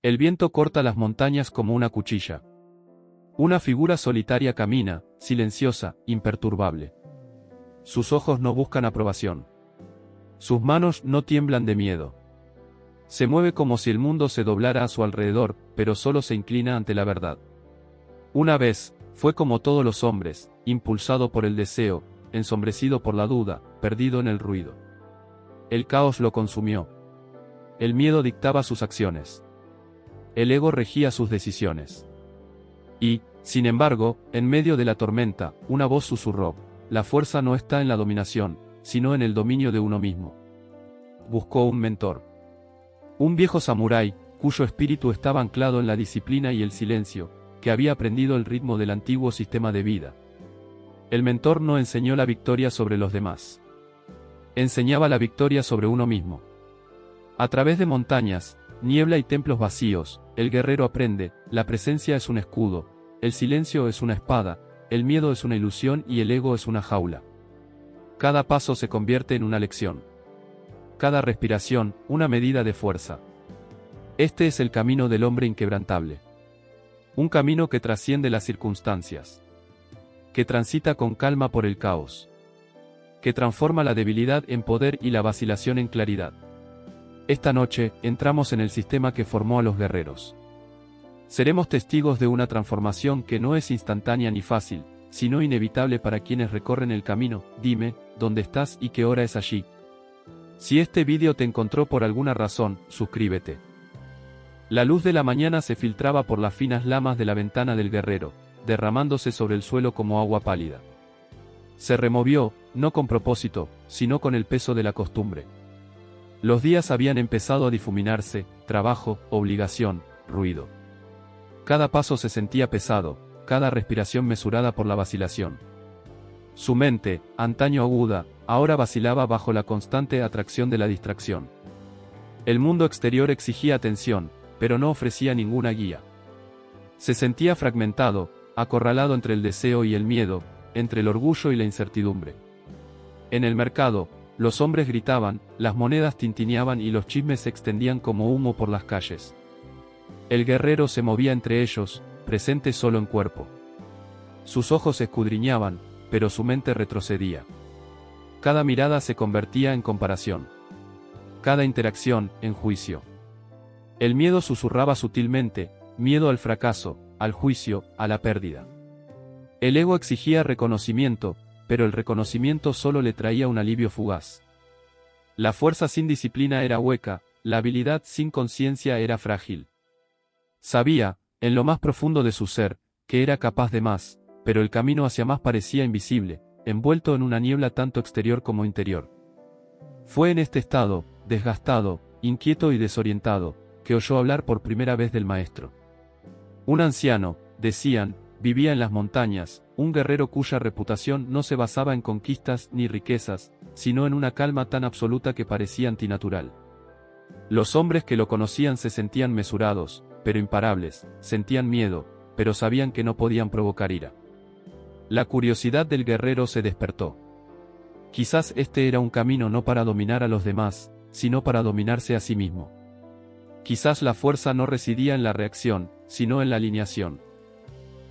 El viento corta las montañas como una cuchilla. Una figura solitaria camina, silenciosa, imperturbable. Sus ojos no buscan aprobación. Sus manos no tiemblan de miedo. Se mueve como si el mundo se doblara a su alrededor, pero solo se inclina ante la verdad. Una vez, fue como todos los hombres, impulsado por el deseo, ensombrecido por la duda, perdido en el ruido. El caos lo consumió. El miedo dictaba sus acciones. El ego regía sus decisiones. Y, sin embargo, en medio de la tormenta, una voz susurró: la fuerza no está en la dominación, sino en el dominio de uno mismo. Buscó un mentor. Un viejo samurái, cuyo espíritu estaba anclado en la disciplina y el silencio, que había aprendido el ritmo del antiguo sistema de vida. El mentor no enseñó la victoria sobre los demás. Enseñaba la victoria sobre uno mismo. A través de montañas, niebla y templos vacíos, el guerrero aprende: la presencia es un escudo, el silencio es una espada, el miedo es una ilusión y el ego es una jaula. Cada paso se convierte en una lección. Cada respiración, una medida de fuerza. Este es el camino del hombre inquebrantable. Un camino que trasciende las circunstancias. Que transita con calma por el caos. Que transforma la debilidad en poder y la vacilación en claridad. Esta noche, entramos en el sistema que formó a los guerreros. Seremos testigos de una transformación que no es instantánea ni fácil, sino inevitable para quienes recorren el camino. Dime, ¿dónde estás y qué hora es allí? Si este vídeo te encontró por alguna razón, suscríbete. La luz de la mañana se filtraba por las finas lamas de la ventana del guerrero, derramándose sobre el suelo como agua pálida. Se removió, no con propósito, sino con el peso de la costumbre. Los días habían empezado a difuminarse: trabajo, obligación, ruido. Cada paso se sentía pesado, cada respiración mesurada por la vacilación. Su mente, antaño aguda, ahora vacilaba bajo la constante atracción de la distracción. El mundo exterior exigía atención, pero no ofrecía ninguna guía. Se sentía fragmentado, acorralado entre el deseo y el miedo, entre el orgullo y la incertidumbre. En el mercado, los hombres gritaban, las monedas tintineaban y los chismes se extendían como humo por las calles. El guerrero se movía entre ellos, presente solo en cuerpo. Sus ojos escudriñaban, pero su mente retrocedía. Cada mirada se convertía en comparación. Cada interacción, en juicio. El miedo susurraba sutilmente: miedo al fracaso, al juicio, a la pérdida. El ego exigía reconocimiento, pero el reconocimiento solo le traía un alivio fugaz. La fuerza sin disciplina era hueca, la habilidad sin conciencia era frágil. Sabía, en lo más profundo de su ser, que era capaz de más, pero el camino hacia más parecía invisible, envuelto en una niebla tanto exterior como interior. Fue en este estado, desgastado, inquieto y desorientado, que oyó hablar por primera vez del maestro. Un anciano, decían, vivía en las montañas, un guerrero cuya reputación no se basaba en conquistas ni riquezas, sino en una calma tan absoluta que parecía antinatural. Los hombres que lo conocían se sentían mesurados, pero imparables, sentían miedo, pero sabían que no podían provocar ira. La curiosidad del guerrero se despertó. Quizás este era un camino no para dominar a los demás, sino para dominarse a sí mismo. Quizás la fuerza no residía en la reacción, sino en la alineación.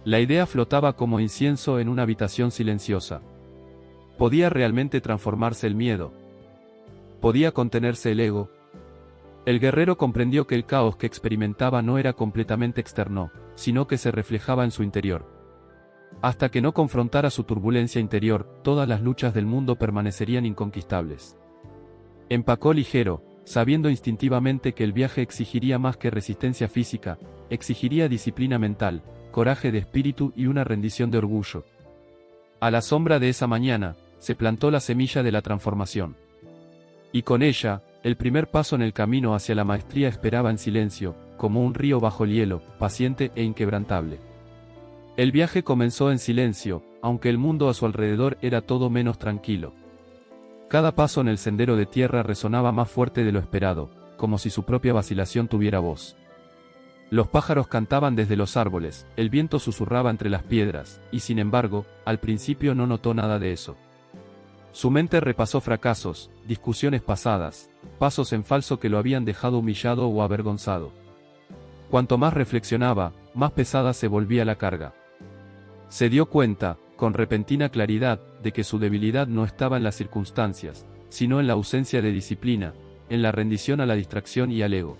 La idea flotaba como incienso en una habitación silenciosa. ¿Podía realmente transformarse el miedo? ¿Podía contenerse el ego? El guerrero comprendió que el caos que experimentaba no era completamente externo, sino que se reflejaba en su interior. Hasta que no confrontara su turbulencia interior, todas las luchas del mundo permanecerían inconquistables. Empacó ligero, sabiendo instintivamente que el viaje exigiría más que resistencia física, exigiría disciplina mental, coraje de espíritu y una rendición de orgullo. A la sombra de esa mañana, se plantó la semilla de la transformación. Y con ella, el primer paso en el camino hacia la maestría esperaba en silencio, como un río bajo el hielo, paciente e inquebrantable. El viaje comenzó en silencio, aunque el mundo a su alrededor era todo menos tranquilo. Cada paso en el sendero de tierra resonaba más fuerte de lo esperado, como si su propia vacilación tuviera voz. Los pájaros cantaban desde los árboles, el viento susurraba entre las piedras, y sin embargo, al principio no notó nada de eso. Su mente repasó fracasos, discusiones pasadas, pasos en falso que lo habían dejado humillado o avergonzado. Cuanto más reflexionaba, más pesada se volvía la carga. Se dio cuenta, con repentina claridad, de que su debilidad no estaba en las circunstancias, sino en la ausencia de disciplina, en la rendición a la distracción y al ego.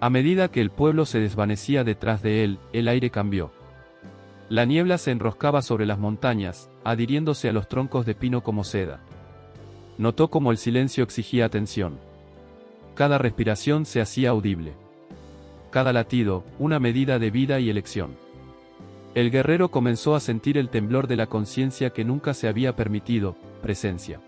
A medida que el pueblo se desvanecía detrás de él, el aire cambió. La niebla se enroscaba sobre las montañas, adhiriéndose a los troncos de pino como seda. Notó cómo el silencio exigía atención. Cada respiración se hacía audible. Cada latido, una medida de vida y elección. El guerrero comenzó a sentir el temblor de la conciencia que nunca se había permitido, presencia.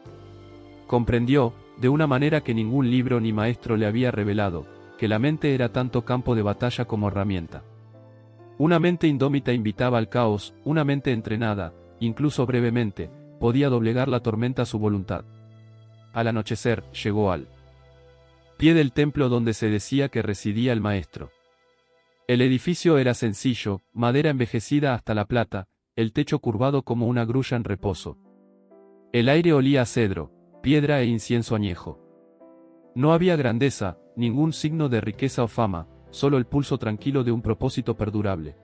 Comprendió, de una manera que ningún libro ni maestro le había revelado, que la mente era tanto campo de batalla como herramienta. Una mente indómita invitaba al caos, una mente entrenada, incluso brevemente, podía doblegar la tormenta a su voluntad. Al anochecer, llegó al pie del templo donde se decía que residía el maestro. El edificio era sencillo, madera envejecida hasta la plata, el techo curvado como una grulla en reposo. El aire olía a cedro, piedra e incienso añejo. No había grandeza, ningún signo de riqueza o fama, solo el pulso tranquilo de un propósito perdurable.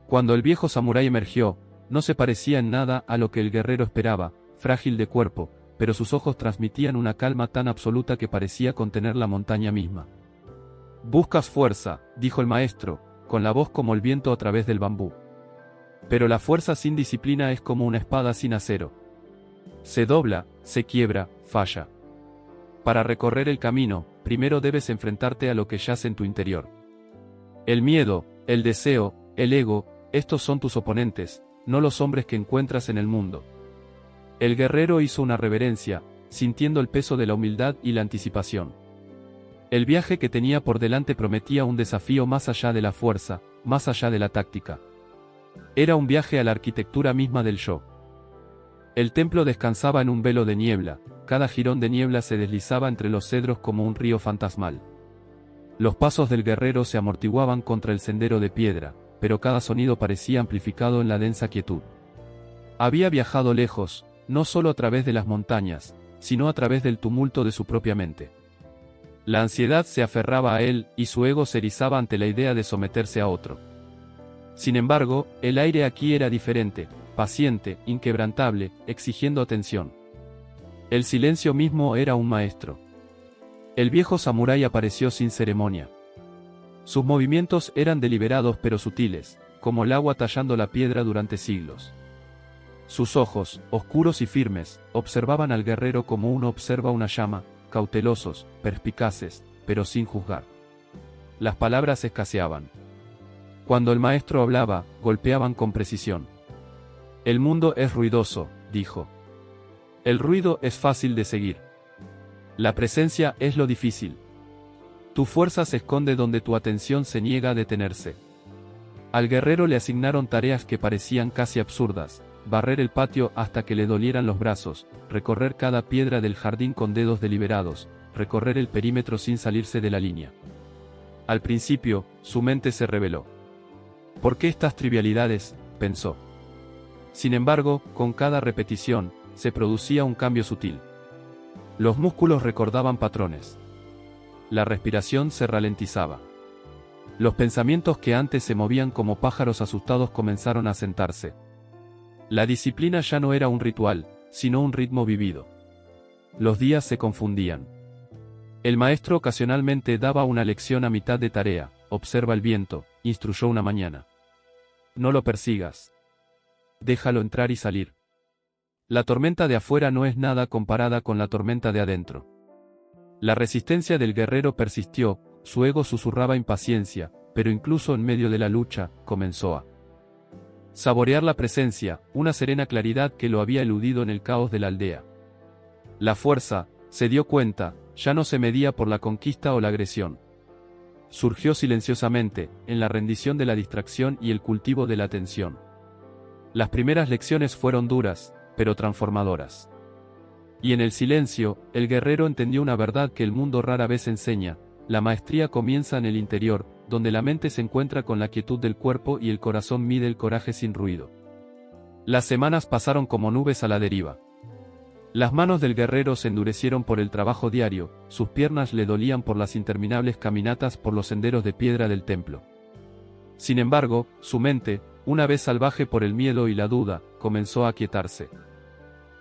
Cuando el viejo samurái emergió, no se parecía en nada a lo que el guerrero esperaba, frágil de cuerpo, pero sus ojos transmitían una calma tan absoluta que parecía contener la montaña misma. «Buscas fuerza», dijo el maestro, con la voz como el viento a través del bambú. «Pero la fuerza sin disciplina es como una espada sin acero. Se dobla, se quiebra, falla. Para recorrer el camino, primero debes enfrentarte a lo que yace en tu interior. El miedo, el deseo, el ego, estos son tus oponentes, no los hombres que encuentras en el mundo». El guerrero hizo una reverencia, sintiendo el peso de la humildad y la anticipación. El viaje que tenía por delante prometía un desafío más allá de la fuerza, más allá de la táctica. Era un viaje a la arquitectura misma del yo. El templo descansaba en un velo de niebla, cada jirón de niebla se deslizaba entre los cedros como un río fantasmal. Los pasos del guerrero se amortiguaban contra el sendero de piedra, pero cada sonido parecía amplificado en la densa quietud. Había viajado lejos, no solo a través de las montañas, sino a través del tumulto de su propia mente. La ansiedad se aferraba a él, y su ego se erizaba ante la idea de someterse a otro. Sin embargo, el aire aquí era diferente, paciente, inquebrantable, exigiendo atención. El silencio mismo era un maestro. El viejo samurái apareció sin ceremonia. Sus movimientos eran deliberados pero sutiles, como el agua tallando la piedra durante siglos. Sus ojos, oscuros y firmes, observaban al guerrero como uno observa una llama, cautelosos, perspicaces, pero sin juzgar. Las palabras escaseaban. Cuando el maestro hablaba, golpeaban con precisión. «El mundo es ruidoso», dijo. «El ruido es fácil de seguir. La presencia es lo difícil. Tu fuerza se esconde donde tu atención se niega a detenerse». Al guerrero le asignaron tareas que parecían casi absurdas: barrer el patio hasta que le dolieran los brazos, recorrer cada piedra del jardín con dedos deliberados, recorrer el perímetro sin salirse de la línea. Al principio, su mente se rebeló. «¿Por qué estas trivialidades?», pensó. Sin embargo, con cada repetición, se producía un cambio sutil. Los músculos recordaban patrones. La respiración se ralentizaba. Los pensamientos que antes se movían como pájaros asustados comenzaron a sentarse. La disciplina ya no era un ritual, sino un ritmo vivido. Los días se confundían. El maestro ocasionalmente daba una lección a mitad de tarea: «Observa el viento», instruyó una mañana. «No lo persigas. Déjalo entrar y salir. La tormenta de afuera no es nada comparada con la tormenta de adentro». La resistencia del guerrero persistió, su ego susurraba impaciencia, pero incluso en medio de la lucha, comenzó a saborear la presencia, una serena claridad que lo había eludido en el caos de la aldea. La fuerza, se dio cuenta, ya no se medía por la conquista o la agresión. Surgió silenciosamente, en la rendición de la distracción y el cultivo de la atención. Las primeras lecciones fueron duras, pero transformadoras. Y en el silencio, el guerrero entendió una verdad que el mundo rara vez enseña: la maestría comienza en el interior, donde la mente se encuentra con la quietud del cuerpo y el corazón mide el coraje sin ruido. Las semanas pasaron como nubes a la deriva. Las manos del guerrero se endurecieron por el trabajo diario, sus piernas le dolían por las interminables caminatas por los senderos de piedra del templo. Sin embargo, su mente, una vez salvaje por el miedo y la duda, comenzó a aquietarse.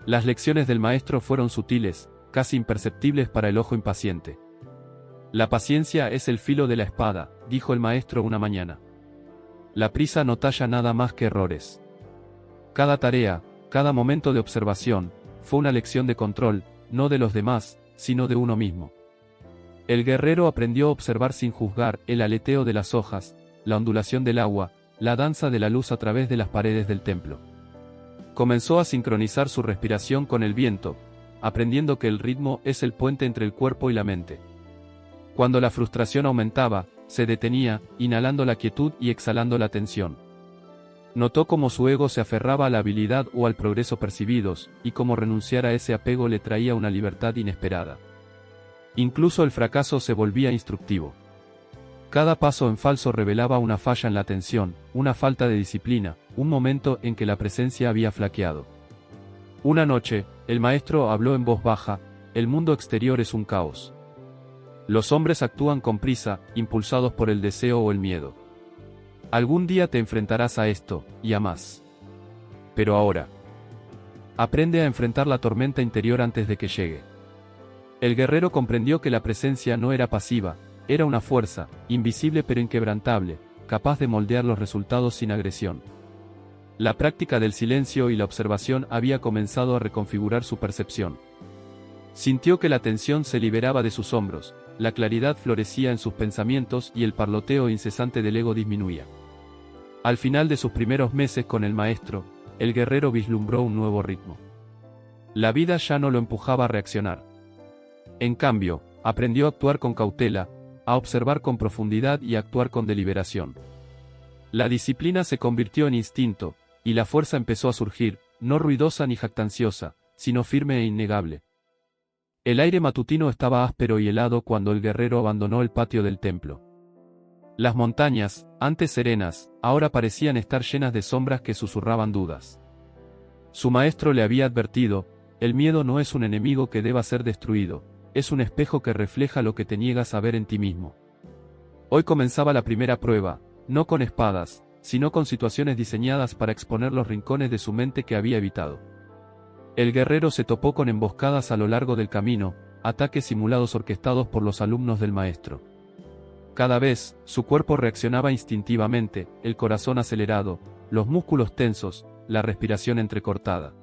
Las lecciones del maestro fueron sutiles, casi imperceptibles para el ojo impaciente. La paciencia es el filo de la espada, dijo el maestro una mañana. La prisa no talla nada más que errores. Cada tarea, cada momento de observación, fue una lección de control, no de los demás, sino de uno mismo. El guerrero aprendió a observar sin juzgar el aleteo de las hojas, la ondulación del agua, la danza de la luz a través de las paredes del templo. Comenzó a sincronizar su respiración con el viento, aprendiendo que el ritmo es el puente entre el cuerpo y la mente. Cuando la frustración aumentaba, se detenía, inhalando la quietud y exhalando la tensión. Notó cómo su ego se aferraba a la habilidad o al progreso percibidos, y cómo renunciar a ese apego le traía una libertad inesperada. Incluso el fracaso se volvía instructivo. Cada paso en falso revelaba una falla en la atención, una falta de disciplina, un momento en que la presencia había flaqueado. Una noche, el maestro habló en voz baja: el mundo exterior es un caos. Los hombres actúan con prisa, impulsados por el deseo o el miedo. Algún día te enfrentarás a esto, y a más. Pero ahora, aprende a enfrentar la tormenta interior antes de que llegue. El guerrero comprendió que la presencia no era pasiva, era una fuerza, invisible pero inquebrantable, capaz de moldear los resultados sin agresión. La práctica del silencio y la observación había comenzado a reconfigurar su percepción. Sintió que la tensión se liberaba de sus hombros, la claridad florecía en sus pensamientos y el parloteo incesante del ego disminuía. Al final de sus primeros meses con el maestro, el guerrero vislumbró un nuevo ritmo. La vida ya no lo empujaba a reaccionar. En cambio, aprendió a actuar con cautela, a observar con profundidad y a actuar con deliberación. La disciplina se convirtió en instinto, y la fuerza empezó a surgir, no ruidosa ni jactanciosa, sino firme e innegable. El aire matutino estaba áspero y helado cuando el guerrero abandonó el patio del templo. Las montañas, antes serenas, ahora parecían estar llenas de sombras que susurraban dudas. Su maestro le había advertido: el miedo no es un enemigo que deba ser destruido, es un espejo que refleja lo que te niegas a ver en ti mismo. Hoy comenzaba la primera prueba, no con espadas, sino con situaciones diseñadas para exponer los rincones de su mente que había evitado. El guerrero se topó con emboscadas a lo largo del camino, ataques simulados orquestados por los alumnos del maestro. Cada vez, su cuerpo reaccionaba instintivamente, el corazón acelerado, los músculos tensos, la respiración entrecortada.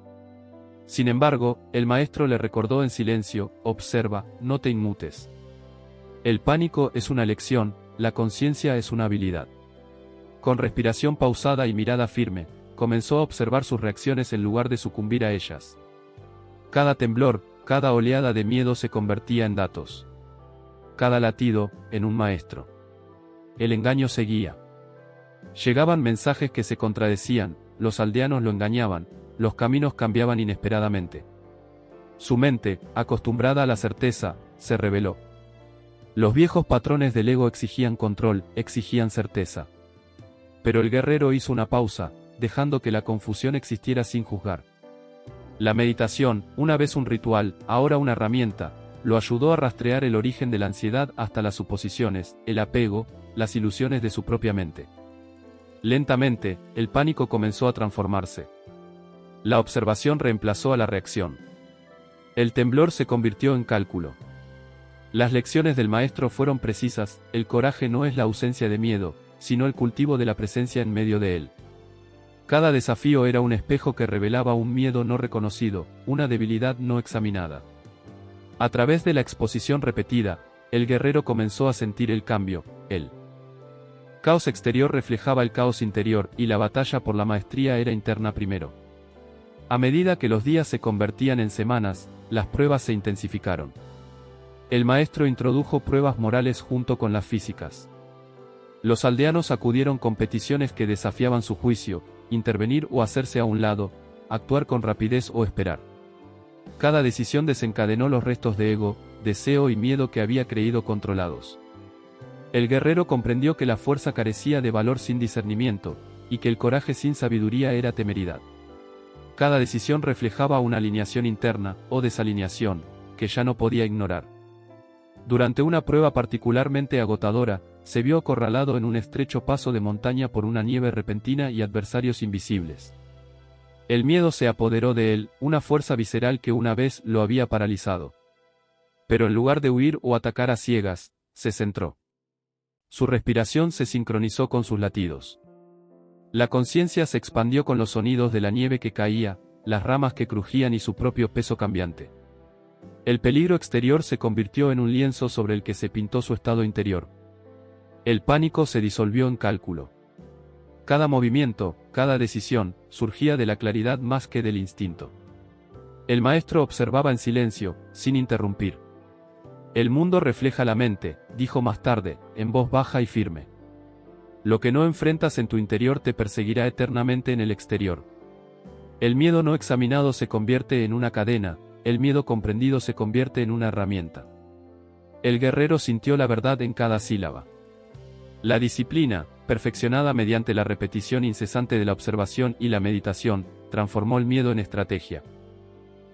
Sin embargo, el maestro le recordó en silencio: observa, no te inmutes. El pánico es una lección, la conciencia es una habilidad. Con respiración pausada y mirada firme, comenzó a observar sus reacciones en lugar de sucumbir a ellas. Cada temblor, cada oleada de miedo se convertía en datos. Cada latido, en un maestro. El engaño seguía. Llegaban mensajes que se contradecían, los aldeanos lo engañaban, los caminos cambiaban inesperadamente. Su mente, acostumbrada a la certeza, se rebeló. Los viejos patrones del ego exigían control, exigían certeza. Pero el guerrero hizo una pausa, dejando que la confusión existiera sin juzgar. La meditación, una vez un ritual, ahora una herramienta, lo ayudó a rastrear el origen de la ansiedad hasta las suposiciones, el apego, las ilusiones de su propia mente. Lentamente, el pánico comenzó a transformarse. La observación reemplazó a la reacción. El temblor se convirtió en cálculo. Las lecciones del maestro fueron precisas: el coraje no es la ausencia de miedo, sino el cultivo de la presencia en medio de él. Cada desafío era un espejo que revelaba un miedo no reconocido, una debilidad no examinada. A través de la exposición repetida, el guerrero comenzó a sentir el cambio, el caos exterior reflejaba el caos interior, y la batalla por la maestría era interna primero. A medida que los días se convertían en semanas, las pruebas se intensificaron. El maestro introdujo pruebas morales junto con las físicas. Los aldeanos acudieron con peticiones que desafiaban su juicio: intervenir o hacerse a un lado, actuar con rapidez o esperar. Cada decisión desencadenó los restos de ego, deseo y miedo que había creído controlados. El guerrero comprendió que la fuerza carecía de valor sin discernimiento, y que el coraje sin sabiduría era temeridad. Cada decisión reflejaba una alineación interna, o desalineación, que ya no podía ignorar. Durante una prueba particularmente agotadora, se vio acorralado en un estrecho paso de montaña por una nieve repentina y adversarios invisibles. El miedo se apoderó de él, una fuerza visceral que una vez lo había paralizado. Pero en lugar de huir o atacar a ciegas, se centró. Su respiración se sincronizó con sus latidos. La conciencia se expandió con los sonidos de la nieve que caía, las ramas que crujían y su propio peso cambiante. El peligro exterior se convirtió en un lienzo sobre el que se pintó su estado interior. El pánico se disolvió en cálculo. Cada movimiento, cada decisión, surgía de la claridad más que del instinto. El maestro observaba en silencio, sin interrumpir. El mundo refleja la mente, dijo más tarde, en voz baja y firme. Lo que no enfrentas en tu interior te perseguirá eternamente en el exterior. El miedo no examinado se convierte en una cadena, el miedo comprendido se convierte en una herramienta. El guerrero sintió la verdad en cada sílaba. La disciplina, perfeccionada mediante la repetición incesante de la observación y la meditación, transformó el miedo en estrategia.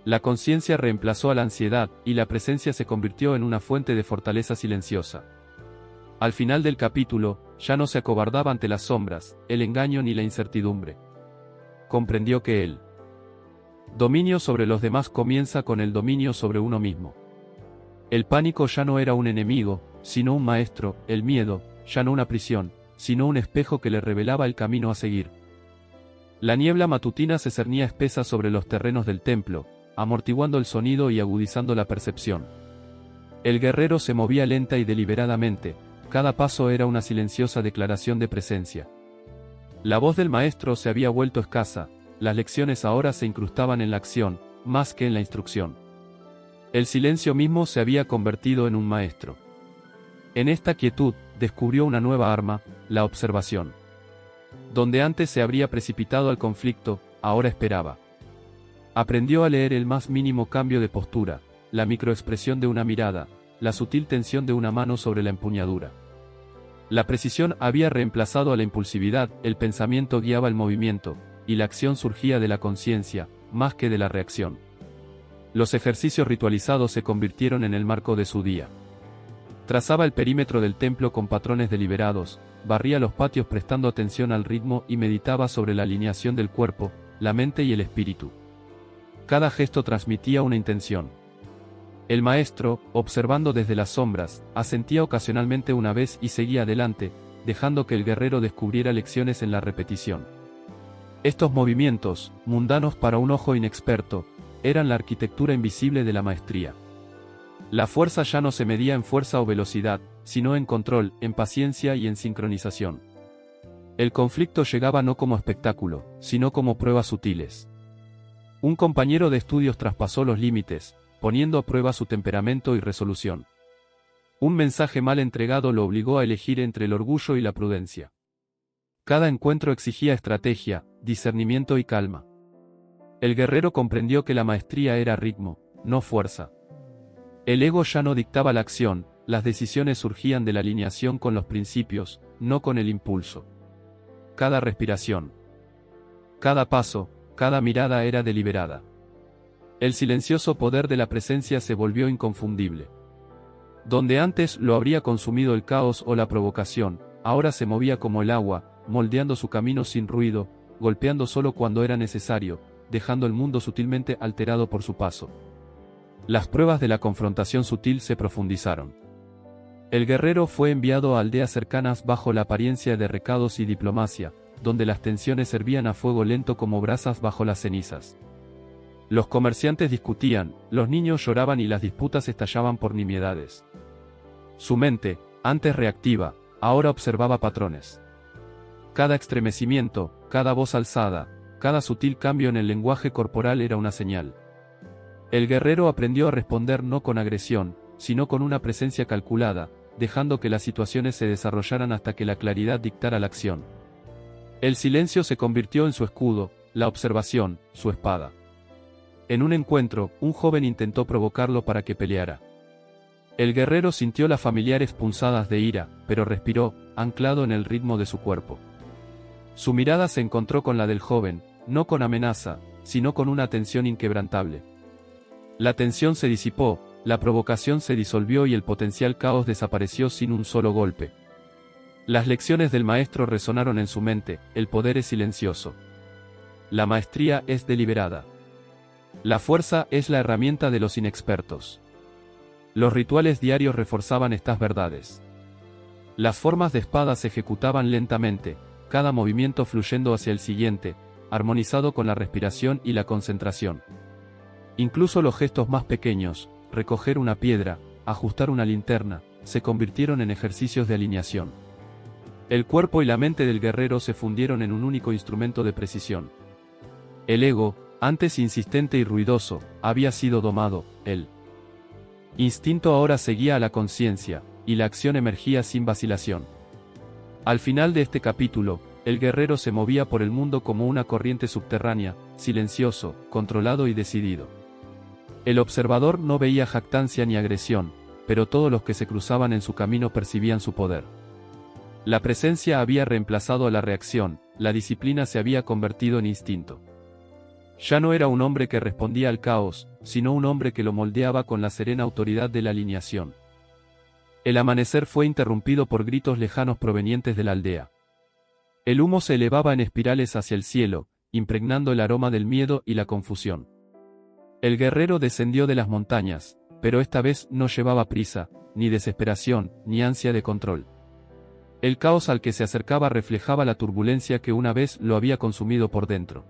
La conciencia reemplazó a la ansiedad, y la presencia se convirtió en una fuente de fortaleza silenciosa. Al final del capítulo, ya no se acobardaba ante las sombras, el engaño ni la incertidumbre. Comprendió que el dominio sobre los demás comienza con el dominio sobre uno mismo. El pánico ya no era un enemigo, sino un maestro, el miedo, ya no una prisión, sino un espejo que le revelaba el camino a seguir. La niebla matutina se cernía espesa sobre los terrenos del templo, amortiguando el sonido y agudizando la percepción. El guerrero se movía lenta y deliberadamente, cada paso era una silenciosa declaración de presencia. La voz del maestro se había vuelto escasa, las lecciones ahora se incrustaban en la acción, más que en la instrucción. El silencio mismo se había convertido en un maestro. En esta quietud, descubrió una nueva arma, la observación. Donde antes se habría precipitado al conflicto, ahora esperaba. Aprendió a leer el más mínimo cambio de postura, la microexpresión de una mirada, la sutil tensión de una mano sobre la empuñadura. La precisión había reemplazado a la impulsividad, el pensamiento guiaba el movimiento, y la acción surgía de la conciencia, más que de la reacción. Los ejercicios ritualizados se convirtieron en el marco de su día. Trazaba el perímetro del templo con patrones deliberados, barría los patios prestando atención al ritmo y meditaba sobre la alineación del cuerpo, la mente y el espíritu. Cada gesto transmitía una intención. El maestro, observando desde las sombras, asentía ocasionalmente una vez y seguía adelante, dejando que el guerrero descubriera lecciones en la repetición. Estos movimientos, mundanos para un ojo inexperto, eran la arquitectura invisible de la maestría. La fuerza ya no se medía en fuerza o velocidad, sino en control, en paciencia y en sincronización. El conflicto llegaba no como espectáculo, sino como pruebas sutiles. Un compañero de estudios traspasó los límites, poniendo a prueba su temperamento y resolución. Un mensaje mal entregado lo obligó a elegir entre el orgullo y la prudencia. Cada encuentro exigía estrategia, discernimiento y calma. El guerrero comprendió que la maestría era ritmo, no fuerza. El ego ya no dictaba la acción, las decisiones surgían de la alineación con los principios, no con el impulso. Cada respiración, cada paso, cada mirada era deliberada. El silencioso poder de la presencia se volvió inconfundible. Donde antes lo habría consumido el caos o la provocación, ahora se movía como el agua, moldeando su camino sin ruido, golpeando solo cuando era necesario, dejando el mundo sutilmente alterado por su paso. Las pruebas de la confrontación sutil se profundizaron. El guerrero fue enviado a aldeas cercanas bajo la apariencia de recados y diplomacia, donde las tensiones hervían a fuego lento como brasas bajo las cenizas. Los comerciantes discutían, los niños lloraban y las disputas estallaban por nimiedades. Su mente, antes reactiva, ahora observaba patrones. Cada estremecimiento, cada voz alzada, cada sutil cambio en el lenguaje corporal era una señal. El guerrero aprendió a responder no con agresión, sino con una presencia calculada, dejando que las situaciones se desarrollaran hasta que la claridad dictara la acción. El silencio se convirtió en su escudo, la observación, su espada. En un encuentro, un joven intentó provocarlo para que peleara. El guerrero sintió las familiares punzadas de ira, pero respiró, anclado en el ritmo de su cuerpo. Su mirada se encontró con la del joven, no con amenaza, sino con una atención inquebrantable. La tensión se disipó, la provocación se disolvió y el potencial caos desapareció sin un solo golpe. Las lecciones del maestro resonaron en su mente: el poder es silencioso. La maestría es deliberada. La fuerza es la herramienta de los inexpertos. Los rituales diarios reforzaban estas verdades. Las formas de espada se ejecutaban lentamente, cada movimiento fluyendo hacia el siguiente, armonizado con la respiración y la concentración. Incluso los gestos más pequeños, recoger una piedra, ajustar una linterna, se convirtieron en ejercicios de alineación. El cuerpo y la mente del guerrero se fundieron en un único instrumento de precisión. El ego, antes insistente y ruidoso, había sido domado, el instinto ahora seguía a la conciencia, y la acción emergía sin vacilación. Al final de este capítulo, el guerrero se movía por el mundo como una corriente subterránea, silencioso, controlado y decidido. El observador no veía jactancia ni agresión, pero todos los que se cruzaban en su camino percibían su poder. La presencia había reemplazado a la reacción, la disciplina se había convertido en instinto. Ya no era un hombre que respondía al caos, sino un hombre que lo moldeaba con la serena autoridad de la alineación. El amanecer fue interrumpido por gritos lejanos provenientes de la aldea. El humo se elevaba en espirales hacia el cielo, impregnando el aroma del miedo y la confusión. El guerrero descendió de las montañas, pero esta vez no llevaba prisa, ni desesperación, ni ansia de control. El caos al que se acercaba reflejaba la turbulencia que una vez lo había consumido por dentro.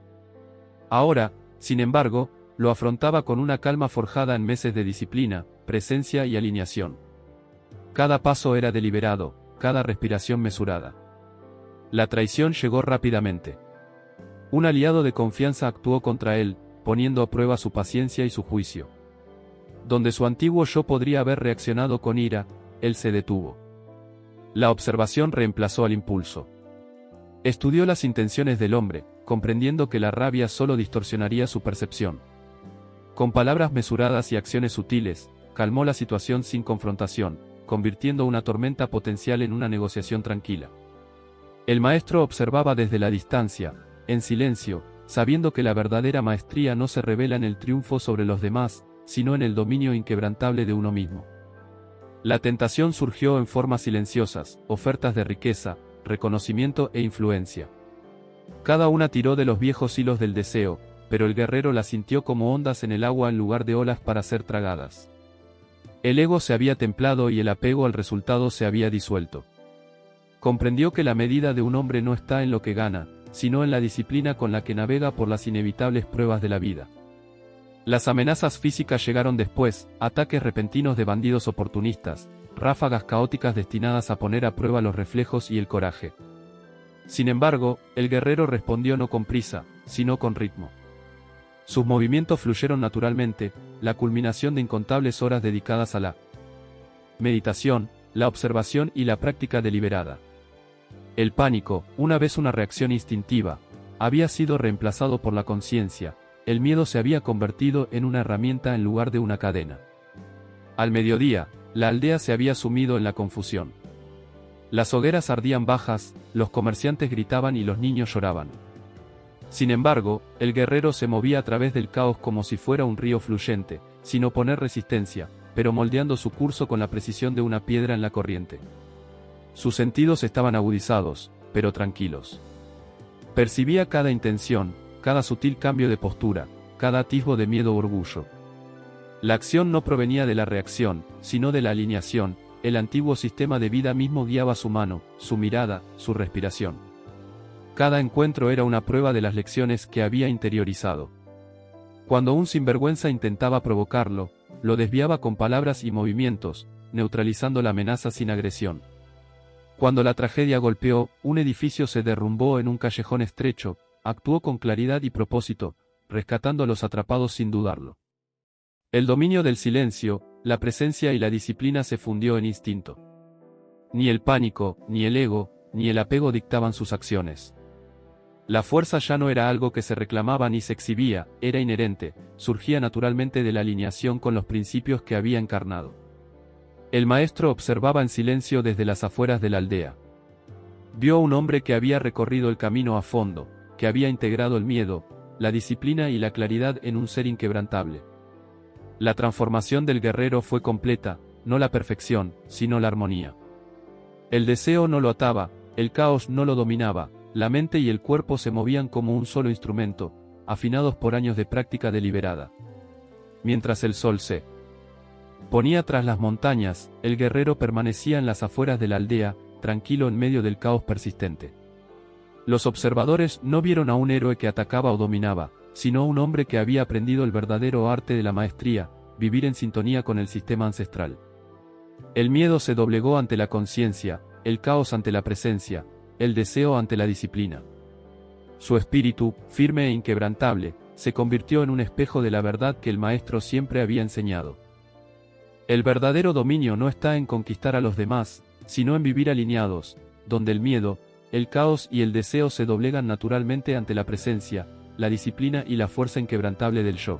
Ahora, sin embargo, lo afrontaba con una calma forjada en meses de disciplina, presencia y alineación. Cada paso era deliberado, cada respiración mesurada. La traición llegó rápidamente. Un aliado de confianza actuó contra él, poniendo a prueba su paciencia y su juicio. Donde su antiguo yo podría haber reaccionado con ira, él se detuvo. La observación reemplazó al impulso. Estudió las intenciones del hombre, comprendiendo que la rabia solo distorsionaría su percepción. Con palabras mesuradas y acciones sutiles, calmó la situación sin confrontación, convirtiendo una tormenta potencial en una negociación tranquila. El maestro observaba desde la distancia, en silencio, sabiendo que la verdadera maestría no se revela en el triunfo sobre los demás, sino en el dominio inquebrantable de uno mismo. La tentación surgió en formas silenciosas, ofertas de riqueza, reconocimiento e influencia. Cada una tiró de los viejos hilos del deseo, pero el guerrero las sintió como ondas en el agua en lugar de olas para ser tragadas. El ego se había templado y el apego al resultado se había disuelto. Comprendió que la medida de un hombre no está en lo que gana, sino en la disciplina con la que navega por las inevitables pruebas de la vida. Las amenazas físicas llegaron después, ataques repentinos de bandidos oportunistas, ráfagas caóticas destinadas a poner a prueba los reflejos y el coraje. Sin embargo, el guerrero respondió no con prisa, sino con ritmo. Sus movimientos fluyeron naturalmente, la culminación de incontables horas dedicadas a la meditación, la observación y la práctica deliberada. El pánico, una vez una reacción instintiva, había sido reemplazado por la conciencia, el miedo se había convertido en una herramienta en lugar de una cadena. Al mediodía, la aldea se había sumido en la confusión. Las hogueras ardían bajas, los comerciantes gritaban y los niños lloraban. Sin embargo, el guerrero se movía a través del caos como si fuera un río fluyente, sin oponer resistencia, pero moldeando su curso con la precisión de una piedra en la corriente. Sus sentidos estaban agudizados, pero tranquilos. Percibía cada intención, cada sutil cambio de postura, cada atisbo de miedo o orgullo. La acción no provenía de la reacción, sino de la alineación. El antiguo sistema de vida mismo guiaba su mano, su mirada, su respiración. Cada encuentro era una prueba de las lecciones que había interiorizado. Cuando un sinvergüenza intentaba provocarlo, lo desviaba con palabras y movimientos, neutralizando la amenaza sin agresión. Cuando la tragedia golpeó, un edificio se derrumbó en un callejón estrecho, actuó con claridad y propósito, rescatando a los atrapados sin dudarlo. El dominio del silencio, la presencia y la disciplina se fundió en instinto. Ni el pánico, ni el ego, ni el apego dictaban sus acciones. La fuerza ya no era algo que se reclamaba ni se exhibía, era inherente, surgía naturalmente de la alineación con los principios que había encarnado. El maestro observaba en silencio desde las afueras de la aldea. Vio a un hombre que había recorrido el camino a fondo, que había integrado el miedo, la disciplina y la claridad en un ser inquebrantable. La transformación del guerrero fue completa, no la perfección, sino la armonía. El deseo no lo ataba, el caos no lo dominaba, la mente y el cuerpo se movían como un solo instrumento, afinados por años de práctica deliberada. Mientras el sol se ponía tras las montañas, el guerrero permanecía en las afueras de la aldea, tranquilo en medio del caos persistente. Los observadores no vieron a un héroe que atacaba o dominaba, sino un hombre que había aprendido el verdadero arte de la maestría, vivir en sintonía con el sistema ancestral. El miedo se doblegó ante la conciencia, el caos ante la presencia, el deseo ante la disciplina. Su espíritu, firme e inquebrantable, se convirtió en un espejo de la verdad que el maestro siempre había enseñado. El verdadero dominio no está en conquistar a los demás, sino en vivir alineados, donde el miedo, el caos y el deseo se doblegan naturalmente ante la presencia, la disciplina y la fuerza inquebrantable del yo.